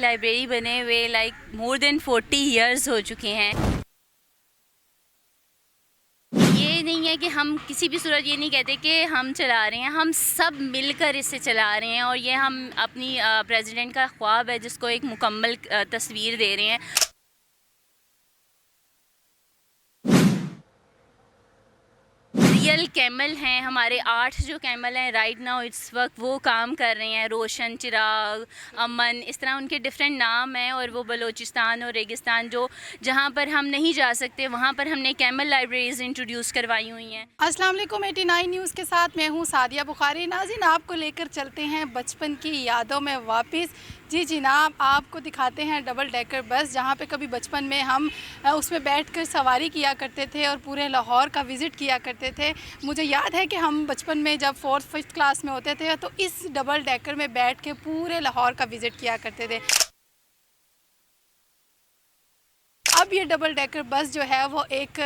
Library बने हुए more than 40 years हो चुके हैं। ये नहीं है कि हम किसी भी सूरत ये नहीं कहते कि हम चला रहे हैं, हम सब मिलकर इसे चला रहे हैं और ये हम अपनी प्रेसिडेंट का ख्वाब है जिसको एक मुकम्मल तस्वीर दे रहे हैं। रियल कैमल हैं हमारे 8 जो कैमल हैं राइट नाउ इस वक्त वो काम कर रहे हैं। रोशन, चिराग, अमन, इस तरह उनके डिफरेंट नाम हैं और वो बलूचिस्तान और रेगिस्तान जो जहाँ पर हम नहीं जा सकते वहाँ पर हमने कैमल लाइब्रेरीज़ इंट्रोड्यूस करवाई हुई हैं। अस्सलाम वालेकुम 89 न्यूज़ के साथ मैं हूँ सादिया बुखारी। नाज़रीन, आपको लेकर चलते हैं बचपन की यादों में वापस। जी जनाब, आपको दिखाते हैं डबल डेकर बस जहाँ पे कभी बचपन में हम उसमें बैठकर सवारी किया करते थे और पूरे लाहौर का विज़िट किया करते थे। मुझे याद है कि हम बचपन में जब 4th-5th क्लास में होते थे तो इस डबल डेकर में बैठ के पूरे लाहौर का विज़िट किया करते थे। अब ये डबल डेकर बस जो है वो एक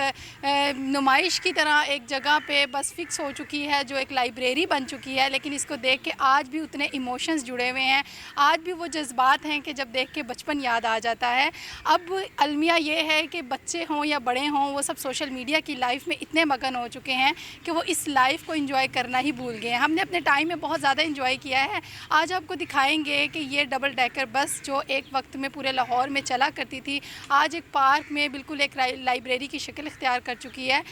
नुमाइश की तरह एक जगह पे बस फिक्स हो चुकी है, जो एक लाइब्रेरी बन चुकी है। लेकिन इसको देख के आज भी उतने इमोशंस जुड़े हुए हैं, आज भी वो जज्बात हैं कि जब देख के बचपन याद आ जाता है। अब अलमिया ये है कि बच्चे हों या बड़े हों, वो सब सोशल मीडिया की लाइफ में इतने मगन हो चुके हैं कि वो इस लाइफ को इंजॉय करना ही भूल गए हैं। हमने अपने टाइम में बहुत ज़्यादा इंजॉय किया है। आज आपको दिखाएंगे कि ये डबल डेकर बस जो एक वक्त में पूरे लाहौर में चला करती थी, आज एक पार्क में बिल्कुल एक लाइब्रेरी की शक्ल इख्तियार कर चुकी है।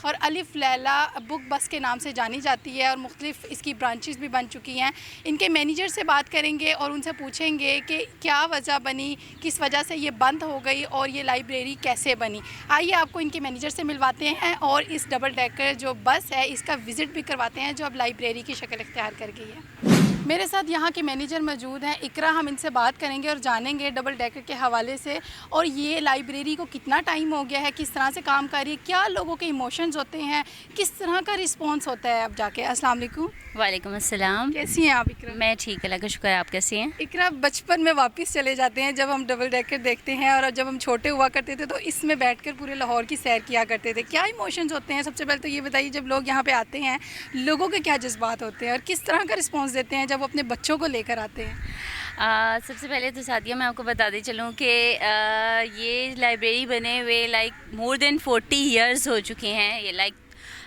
और अलिफ लैला बुक बस के नाम से जानी जाती है और मुख्तलिफ इसकी ब्रांचेस भी बन चुकी हैं। इनके मैनेजर से बात करेंगे और उनसे पूछेंगे कि क्या वजह बनी, किस वजह से ये बंद हो गई और ये लाइब्रेरी कैसे बनी। आइए आपको इनके मैनेजर से मिलवाते हैं और इस डबल डेकर जो बस है इसका विज़िट भी करवाते हैं जो अब लाइब्रेरी की शक्ल इख्तियार कर गई है। मेरे साथ यहाँ के मैनेजर मौजूद हैं, इकरा। हम इनसे बात करेंगे और जानेंगे डबल डेकर के हवाले से और ये लाइब्रेरी को कितना टाइम हो गया है, किस तरह से काम कर रही है, क्या लोगों के इमोशंस होते हैं, किस तरह का रिस्पांस होता है अब जाके। अस्सलाम वालेकुम। वालेकुम अस्सलाम। कैसी हैं आप इकरा? मैं ठीक, अल्लाह का शुक्र है। आप कैसी हैं? इकरा, बचपन में वापस चले जाते हैं जब हम डबल डेकर देखते हैं और जब हम छोटे हुआ करते थे तो इसमें बैठकर पूरे लाहौर की सैर किया करते थे। क्या इमोशंस होते हैं? सबसे पहले तो ये बताइए, जब लोग यहाँ पे आते हैं लोगों के क्या जज्बात होते हैं और किस तरह का रिस्पॉन्स देते हैं जब वो अपने बच्चों को लेकर आते हैं? सबसे पहले तो सादिया मैं आपको बताते चलूँ कि ये लाइब्रेरी बने हुए मोर देन 40 ईयर्स हो चुके हैं। ये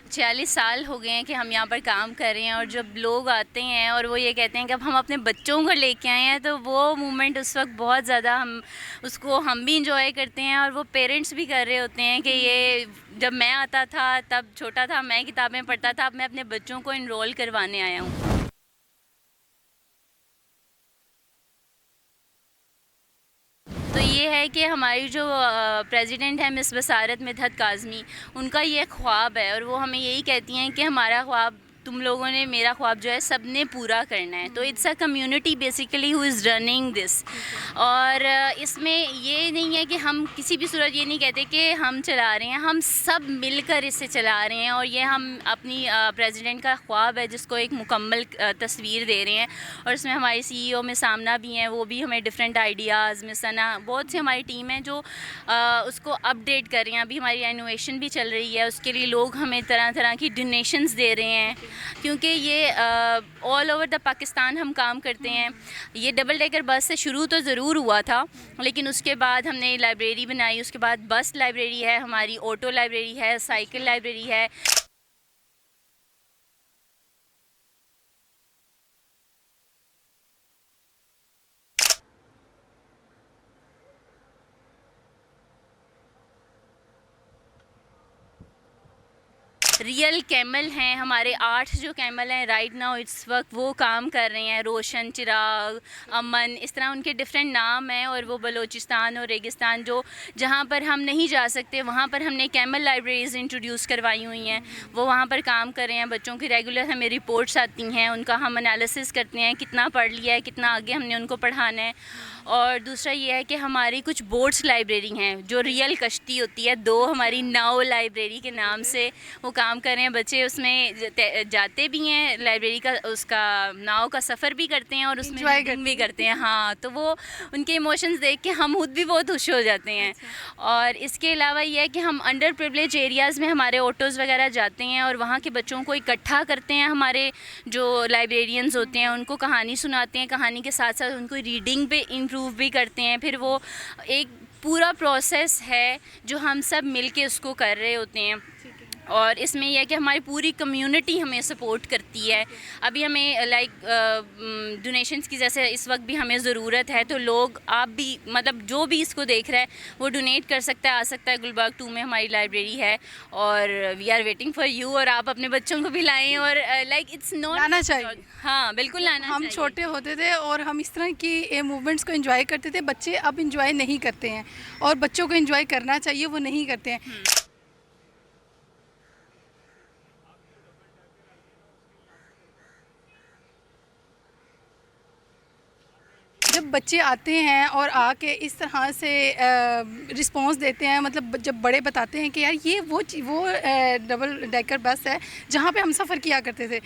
46 साल हो गए हैं कि हम यहाँ पर काम कर रहे हैं। और जब लोग आते हैं और वो ये कहते हैं कि अब हम अपने बच्चों को लेके आए हैं, तो वो मोमेंट उस वक्त बहुत ज़्यादा हम भी इंजॉय करते हैं और वो पेरेंट्स भी कर रहे होते हैं कि ये जब मैं आता था तब छोटा था, मैं किताबें पढ़ता था, अब मैं अपने बच्चों को इनरोल करवाने आया हूँ। तो ये है कि हमारी जो प्रेसिडेंट है मिस बसारत मिदहत काज़मी, उनका ये ख्वाब है और वो हमें यही कहती हैं कि हमारा ख्वाब तुम लोगों ने, मेरा ख्वाब जो है सबने पूरा करना है। तो it's a community basically who is running this. और इसमें ये नहीं है कि हम किसी भी सूरत ये नहीं कहते कि हम चला रहे हैं, हम सब मिलकर इसे चला रहे हैं और ये हम अपनी प्रेसिडेंट का ख्वाब है जिसको एक मुकम्मल तस्वीर दे रहे हैं। और इसमें हमारी CEO में सामना भी हैं, वो भी हमें डिफरेंट आइडियाज़ में सना, बहुत सी हमारी टीम है जो उसको अपडेट कर रही हैं। अभी हमारी इनोवेशन भी चल रही है, उसके लिए लोग हमें तरह तरह की डोनेशंस दे रहे हैं क्योंकि ये ऑल ओवर द पाकिस्तान हम काम करते हैं। ये डबल डेकर बस से शुरू तो ज़रूर हुआ था, लेकिन उसके बाद हमने लाइब्रेरी बनाई, उसके बाद बस लाइब्रेरी है हमारी, ऑटो लाइब्रेरी है, साइकिल लाइब्रेरी है। रियल कैमल हैं हमारे 8 जो कैमल हैं राइट नाउ इस वक्त वो काम कर रहे हैं। रोशन, चिराग, अमन, इस तरह उनके डिफरेंट नाम हैं और वो बलूचिस्तान और रेगिस्तान जो जहाँ पर हम नहीं जा सकते वहाँ पर हमने कैमल लाइब्रेरीज़ इंट्रोड्यूस करवाई हुई हैं। वो वहाँ पर काम कर रहे हैं। बच्चों की रेगुलर हमें रिपोर्ट्स आती हैं, उनका हम एनालिसिस करते हैं, कितना पढ़ लिया है, कितना आगे हमने उनको पढ़ाना है। और दूसरा ये है कि हमारी कुछ बोट्स लाइब्रेरी हैं जो रियल कश्ती होती है, 2 हमारी नाव लाइब्रेरी के नाम से वो काम कर रहे हैं बच्चे, उसमें जाते भी हैं, लाइब्रेरी का उसका नाव का सफ़र भी करते हैं और उसमें Enjoy रीडिंग भी करते हैं। हाँ, तो वो उनके इमोशंस देख के हम खुद भी बहुत खुश हो जाते हैं। और इसके अलावा ये है कि हम अंडर प्रिविलेज एरियाज़ में हमारे ऑटोज़ वगैरह जाते हैं और वहाँ के बच्चों को इकट्ठा करते हैं। हमारे जो लाइब्रेरियंस होते हैं उनको कहानी सुनाते हैं, कहानी के साथ साथ उनको रीडिंग पे इम्प्रूव भी करते हैं। फिर वो एक पूरा प्रोसेस है जो हम सब मिल के उसको कर रहे होते हैं। और इसमें यह है कि हमारी पूरी कम्युनिटी हमें सपोर्ट करती है। अभी हमें लाइक डोनेशंस की जैसे इस वक्त भी हमें ज़रूरत है, तो लोग आप भी मतलब जो भी इसको देख रहा है वो डोनेट कर सकता है, आ सकता है। गुलबर्ग 2 में हमारी लाइब्रेरी है और we are waiting for you. और आप अपने बच्चों को भी लाएं और लाइक इट्स नॉट लाना चाहिए। हाँ बिल्कुल लाना हम चाहिए। छोटे होते थे और हम इस तरह की मूवमेंट्स को एंजॉय करते थे, बच्चे अब एंजॉय नहीं करते हैं और बच्चों को एंजॉय करना चाहिए, वो नहीं करते हैं। जब बच्चे आते हैं और आके इस तरह से रिस्पॉन्स देते हैं, मतलब जब बड़े बताते हैं कि यार ये वो डबल डेकर बस है जहाँ पे हम सफ़र किया करते थे।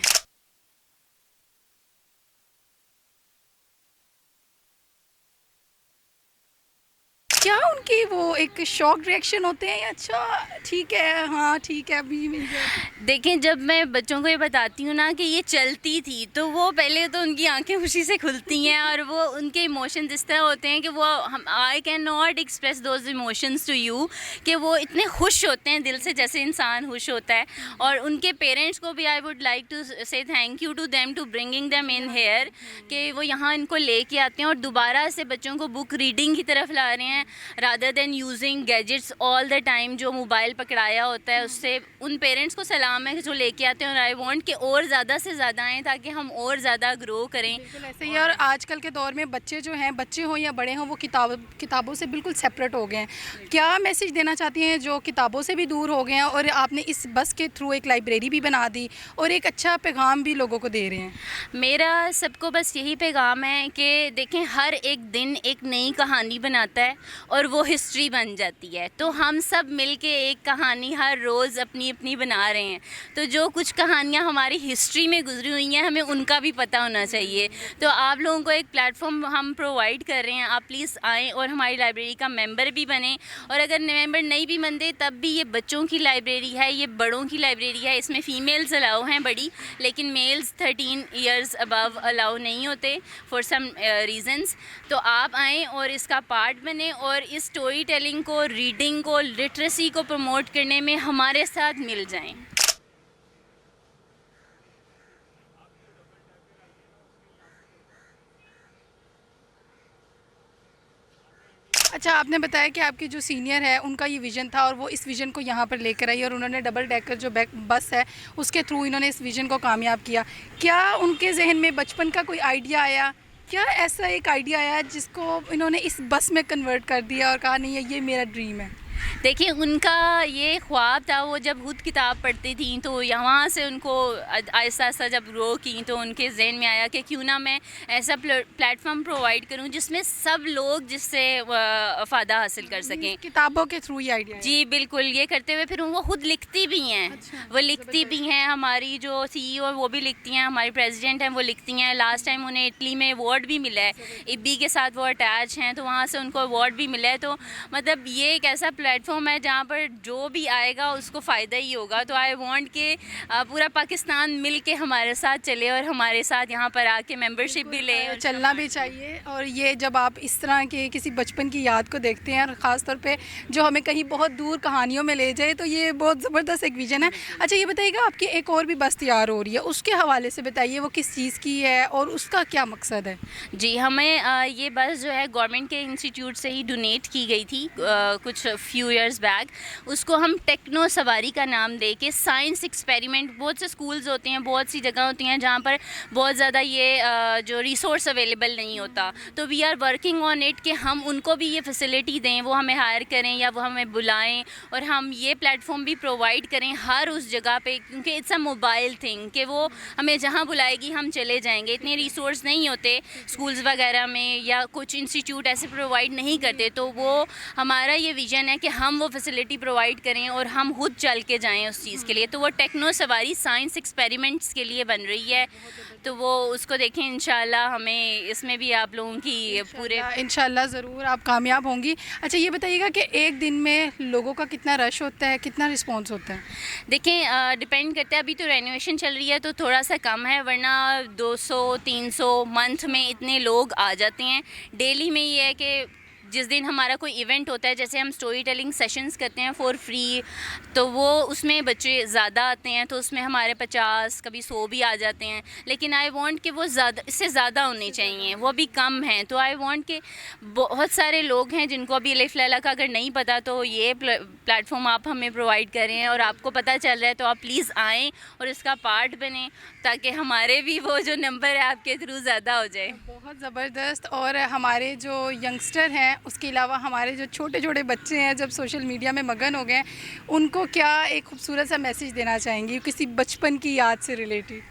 क्या उनकी वो एक शॉक रिएक्शन होते हैं या अच्छा ठीक है, हाँ ठीक है अभी मिल जाए? देखें, जब मैं बच्चों को ये बताती हूँ ना कि ये चलती थी, तो वो पहले तो उनकी आंखें खुशी से खुलती हैं और वो उनके इमोशंस इस तरह होते हैं कि वो हम I can not express those emotions to you, कि वो इतने खुश होते हैं दिल से जैसे इंसान खुश होता है। और उनके पेरेंट्स को भी I would like to say thank you to them to bringing them in here, कि वो यहाँ इनको लेके आते हैं और दोबारा से बच्चों को बुक रीडिंग की तरफ ला रहे हैं rather than using gadgets all the time. जो मोबाइल पकड़ाया होता है उससे उन पेरेंट्स को सलाम है जो लेके आते हैं। और आई वांट कि और ज़्यादा से ज़्यादा आएँ ताकि हम और ज़्यादा ग्रो करें। बिल्कुल ऐसे ही है। और आजकल के दौर में बच्चे जो हैं, बच्चे हों या बड़े हों, वो किताबों से बिल्कुल सेपरेट हो गए हैं। क्या मैसेज देना चाहती हैं जो किताबों से भी दूर हो गए हैं और आपने इस बस के थ्रू एक लाइब्रेरी भी बना दी और एक अच्छा पैगाम भी लोगों को दे रहे हैं? मेरा सबको बस यही पैगाम है कि देखें, हर एक दिन एक नई कहानी बनाता है और वो हिस्ट्री बन जाती है। तो हम सब मिलके एक कहानी हर रोज़ अपनी अपनी बना रहे हैं। तो जो कुछ कहानियाँ हमारी हिस्ट्री में गुजरी हुई हैं हमें उनका भी पता होना चाहिए। तो आप लोगों को एक प्लेटफॉर्म हम प्रोवाइड कर रहे हैं, आप प्लीज़ आएँ और हमारी लाइब्रेरी का मेंबर भी बने। और अगर मेंबर नहीं भी बनते तब भी ये बच्चों की लाइब्रेरी है, ये बड़ों की लाइब्रेरी है। इसमें फ़ीमेल्स अलाउ हैं बड़ी, लेकिन मेल्स 13 ईयर्स अबव अलाउ नहीं होते फॉर सम रीज़न्स। तो आप आएँ और इसका पार्ट बने और इस स्टोरी टेलिंग को, रीडिंग को, लिटरेसी को प्रमोट करने में हमारे साथ मिल जाएं। अच्छा, आपने बताया कि आपके जो सीनियर है उनका ये विज़न था और वो इस विज़न को यहाँ पर लेकर आई और उन्होंने डबल डेकर जो बस है उसके थ्रू इन्होंने इस विज़न को कामयाब किया। क्या उनके जहन में बचपन का कोई आइडिया आया? क्या ऐसा एक आइडिया आया जिसको इन्होंने इस बस में कन्वर्ट कर दिया और कहा नहीं ये मेरा ड्रीम है? देखिए, उनका ये ख्वाब था, वो जब खुद किताब पढ़ती थी तो यहाँ से उनको आहिस्ता आहिस्ता जब ग्रो की तो उनके जहन में आया कि क्यों ना मैं ऐसा प्लेटफॉर्म प्रोवाइड करूँ जिसमें सब लोग जिससे फ़ायदा हासिल कर सकें। किताबों के थ्रू ये आइडिया? जी बिल्कुल। ये करते हुए फिर वो खुद लिखती भी हैं। अच्छा, वो लिखती भी हैं, हमारी जो CEO है वो भी लिखती हैं, हमारी प्रेसिडेंट हैं वो लिखती हैं। लास्ट टाइम उन्हें इटली में अवार्ड भी मिला है, IBBY के साथ वो अटैच हैं तो वहाँ से उनको अवार्ड भी मिला है। तो मतलब ये एक ऐसा प्लेटफॉर्म है जहाँ पर जो भी आएगा उसको फ़ायदा ही होगा। तो आई वांट कि पूरा पाकिस्तान मिल के हमारे साथ चले और हमारे साथ यहाँ पर आके मेंबरशिप भी ले। और चलना भी चाहिए। और ये जब आप इस तरह के किसी बचपन की याद को देखते हैं और ख़ास तौर पे जो हमें कहीं बहुत दूर कहानियों में ले जाए, तो ये बहुत ज़बरदस्त एक विज़न है। अच्छा, ये बताइएगा आपकी एक और भी बस तैयार हो रही है, उसके हवाले से बताइए, वो किस चीज़ की है और उसका क्या मकसद है? जी, हमें ये बस जो है गवर्नमेंट के इंस्टीट्यूट से ही डोनेट की गई थी कुछ फ्यू ईयर्स बैक। उसको हम टेक्नो सवारी का नाम दे के साइंस एक्सपेरिमेंट, बहुत से स्कूल्स होते हैं, बहुत सी जगह होती हैं जहाँ पर बहुत ज़्यादा ये जो रिसोर्स अवेलेबल नहीं होता, तो we are working on it कि हम उनको भी ये फैसिलिटी दें, वो हमें हायर करें या वो हमें बुलाएं और हम ये प्लेटफॉर्म भी प्रोवाइड करें हर उस जगह पे, क्योंकि इट्स अ मोबाइल थिंग कि वो हमें जहाँ बुलाएगी हम चले जाएंगे। इतने रिसोर्स नहीं होते स्कूल्स वगैरह में या कुछ इंस्टीट्यूट ऐसे प्रोवाइड नहीं करते। तो वो हमारा ये विज़न है कि हम वो फैसिलिटी प्रोवाइड करें और हम खुद चल के जाएं उस चीज़ के लिए। तो वो टेक्नो सवारी साइंस एक्सपेरिमेंट्स के लिए बन रही है, तो वो उसको देखें इंशाल्लाह। हमें इसमें भी आप लोगों की पूरे इंशाल्लाह ज़रूर आप कामयाब होंगी। अच्छा ये बताइएगा कि एक दिन में लोगों का कितना रश होता है, कितना रिस्पॉन्स होता है? देखें डिपेंड करता है, अभी तो रेनोवेशन चल रही है तो थोड़ा सा कम है, वरना 200-300 मंथ में इतने लोग आ जाते हैं। डेली में ये है कि जिस दिन हमारा कोई इवेंट होता है, जैसे हम स्टोरी टेलिंग सेशंस करते हैं फॉर फ्री, तो वो उसमें बच्चे ज़्यादा आते हैं, तो उसमें हमारे 50 कभी 100 भी आ जाते हैं। लेकिन आई वांट कि वो ज़्यादा, इससे ज़्यादा होने चाहिए, वो अभी कम हैं। तो आई वांट कि बहुत सारे लोग हैं जिनको अभी अलिफ लैला का अगर नहीं पता, तो ये प्लेटफॉर्म आप हमें प्रोवाइड कर रहे हैं और आपको पता चल रहा है, तो आप प्लीज़ आएँ और इसका पार्ट बने, ताकि हमारे भी वो जो नंबर है आपके थ्रू ज़्यादा हो जाए। बहुत ज़बरदस्त। और हमारे जो यंगस्टर हैं, उसके अलावा हमारे जो छोटे छोटे बच्चे हैं, जब सोशल मीडिया में मगन हो गए हैं, उनको क्या एक खूबसूरत सा मैसेज देना चाहेंगी किसी बचपन की याद से रिलेटेड?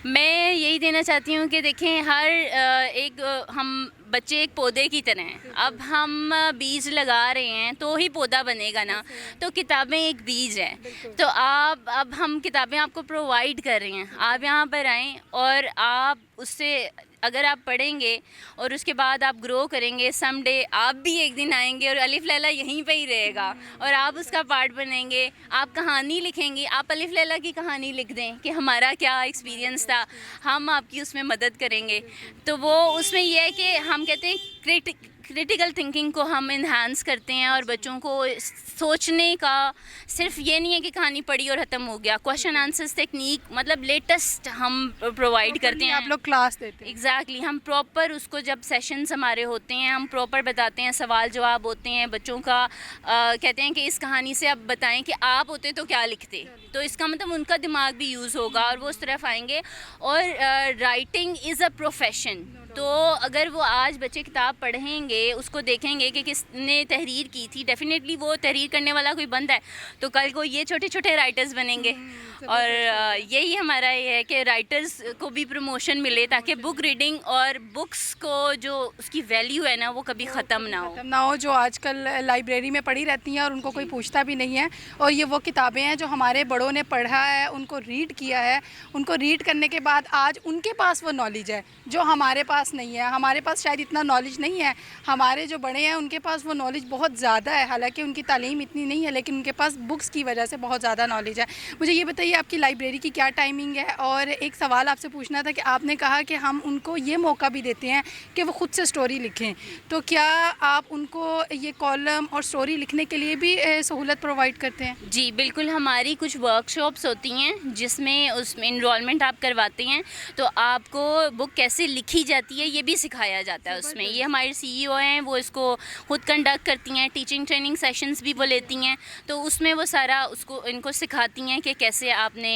मैं यही देना चाहती हूँ कि देखें, हर हम बच्चे एक पौधे की तरह हैं। अब हम बीज लगा रहे हैं तो ही पौधा बनेगा ना, तो किताबें एक बीज है। तो अब हम किताबें आपको प्रोवाइड कर रहे हैं, आप यहाँ पर आएँ और आप उससे अगर आप पढ़ेंगे और उसके बाद आप ग्रो करेंगे, समडे आप भी एक दिन आएंगे और अलिफ लैला यहीं पे ही रहेगा और आप उसका पार्ट बनेंगे। आप कहानी लिखेंगे, आप अलिफ लैला की कहानी लिख दें कि हमारा क्या एक्सपीरियंस था, हम आपकी उसमें मदद करेंगे। तो वो उसमें यह है कि हम कहते हैं क्रिटिकल थिंकिंग को हम इन्हांस करते हैं और बच्चों को सोचने का, सिर्फ ये नहीं है कि कहानी पढ़ी और ख़त्म हो गया। क्वेश्चन आंसर्स टेक्निक मतलब लेटेस्ट हम प्रोवाइड करते हैं, आप लोग क्लास देते हैं? एग्जैक्टली हम प्रॉपर उसको, जब सेशंस हमारे होते हैं हम प्रॉपर बताते हैं, सवाल जवाब होते हैं बच्चों का। कहते हैं कि इस कहानी से आप बताएं कि आप होते तो क्या लिखते, तो इसका मतलब उनका दिमाग भी यूज़ होगा और वो उस तरफ आएंगे। और राइटिंग इज़ अ प्रोफेशन, तो अगर वो आज बच्चे किताब पढ़ेंगे, उसको देखेंगे कि किसने तहरीर की थी, डेफिनेटली वो तहरीर करने वाला कोई बंदा है, तो कल को ये छोटे छोटे राइटर्स बनेंगे। और यही हमारा ये है कि राइटर्स को भी प्रमोशन मिले, ताकि बुक रीडिंग और बुक्स को जो उसकी वैल्यू है ना, वो कभी ख़त्म ना हो। जो आजकल लाइब्रेरी में पढ़ी रहती हैं और उनको कोई पूछता भी नहीं है। और ये वो किताबें हैं जो हमारे बड़ों ने पढ़ा है, उनको रीड किया है, उनको रीड करने के बाद आज उनके पास वो नॉलेज है जो हमारे पास नहीं है। हमारे पास शायद इतना नॉलेज नहीं है, हमारे जो बड़े हैं उनके पास वो नॉलेज बहुत ज़्यादा है। हालांकि उनकी तालीम इतनी नहीं है, लेकिन उनके पास बुक्स की वजह से बहुत ज़्यादा नॉलेज है। मुझे ये बताइए आपकी लाइब्रेरी की क्या टाइमिंग है? और एक सवाल आपसे पूछना था कि आपने कहा कि हम उनको ये मौका भी देते हैं कि वो ख़ुद से स्टोरी लिखें, तो क्या आप उनको ये कॉलम और स्टोरी लिखने के लिए भी सहूलत प्रोवाइड करते हैं? जी बिल्कुल, हमारी कुछ वर्कशॉप्स होती हैं जिसमें उसमें इनरोलमेंट आप करवाते हैं, तो आपको बुक कैसे लिखी जाती है ये भी सिखाया जाता है उसमें। ये हमारे CEO हैं, वो इसको खुद कंडक्ट करती हैं, टीचिंग ट्रेनिंग सेशंस भी वो लेती हैं, तो उसमें वो सारा उसको इनको सिखाती हैं कि कैसे आपने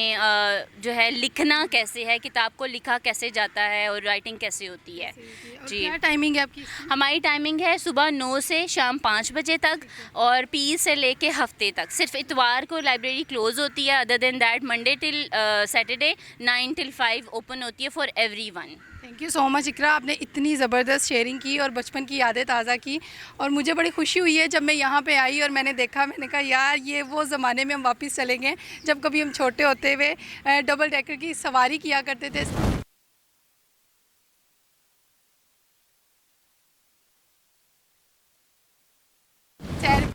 जो है लिखना कैसे है, किताब को लिखा कैसे जाता है और राइटिंग कैसे होती है। जी, क्या टाइमिंग है आपकी? हमारी टाइमिंग है सुबह 9 से शाम 5 बजे तक और पी से लेके हफ्ते तक। सिर्फ इतवार को लाइब्रेरी क्लोज़ होती है, other than that Monday till Saturday 9 till 5 open होती है for everyone. Thank you so much Iqra, आपने इतनी ज़बरदस्त शेयरिंग की और बचपन की यादें ताज़ा की। और मुझे बड़ी खुशी हुई है जब मैं यहाँ पे आई और मैंने देखा, मैंने कहा यार ये वो ज़माने में हम वापस चले गए जब कभी हम छोटे होते हुए डबल डेकर की सवारी किया करते थे।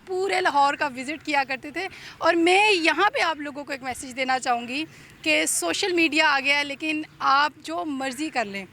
पूरे लाहौर का विज़िट किया करते थे। और मैं यहाँ पे आप लोगों को एक मैसेज देना चाहूँगी कि सोशल मीडिया आ गया है, लेकिन आप जो मर्ज़ी कर लें,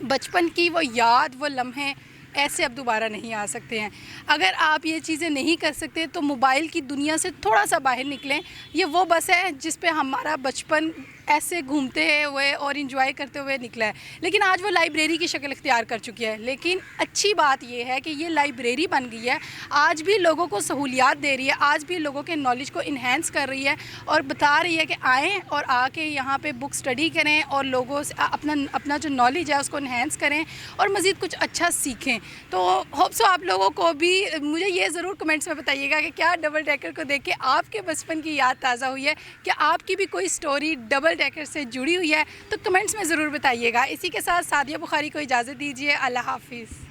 बचपन की वो याद, वो लम्हे ऐसे अब दोबारा नहीं आ सकते हैं। अगर आप ये चीज़ें नहीं कर सकते तो मोबाइल की दुनिया से थोड़ा सा बाहर निकलें। ये वो बस है जिस पे हमारा बचपन ऐसे घूमते हुए और इन्जॉय करते हुए निकला है, लेकिन आज वो लाइब्रेरी की शक्ल इख्तियार कर चुकी है। लेकिन अच्छी बात ये है कि ये लाइब्रेरी बन गई है, आज भी लोगों को सहूलियात दे रही है, आज भी लोगों के नॉलेज को इन्हेंस कर रही है और बता रही है कि आएँ और आके यहाँ पे बुक स्टडी करें और लोगों से अपना जो नॉलेज है उसको इन्हेंस करें और मज़ीद कुछ अच्छा सीखें। तो होप सो आप लोगों को भी, मुझे ये ज़रूर कमेंट्स में बताइएगा कि क्या डबल डेकर को देख के आपके बचपन की याद ताज़ा हुई है, क्या आपकी भी कोई स्टोरी डबल डेकर से जुड़ी हुई है, तो कमेंट्स में ज़रूर बताइएगा। इसी के साथ सादिया बुखारी को इजाज़त दीजिए। अल्लाह हाफिज़।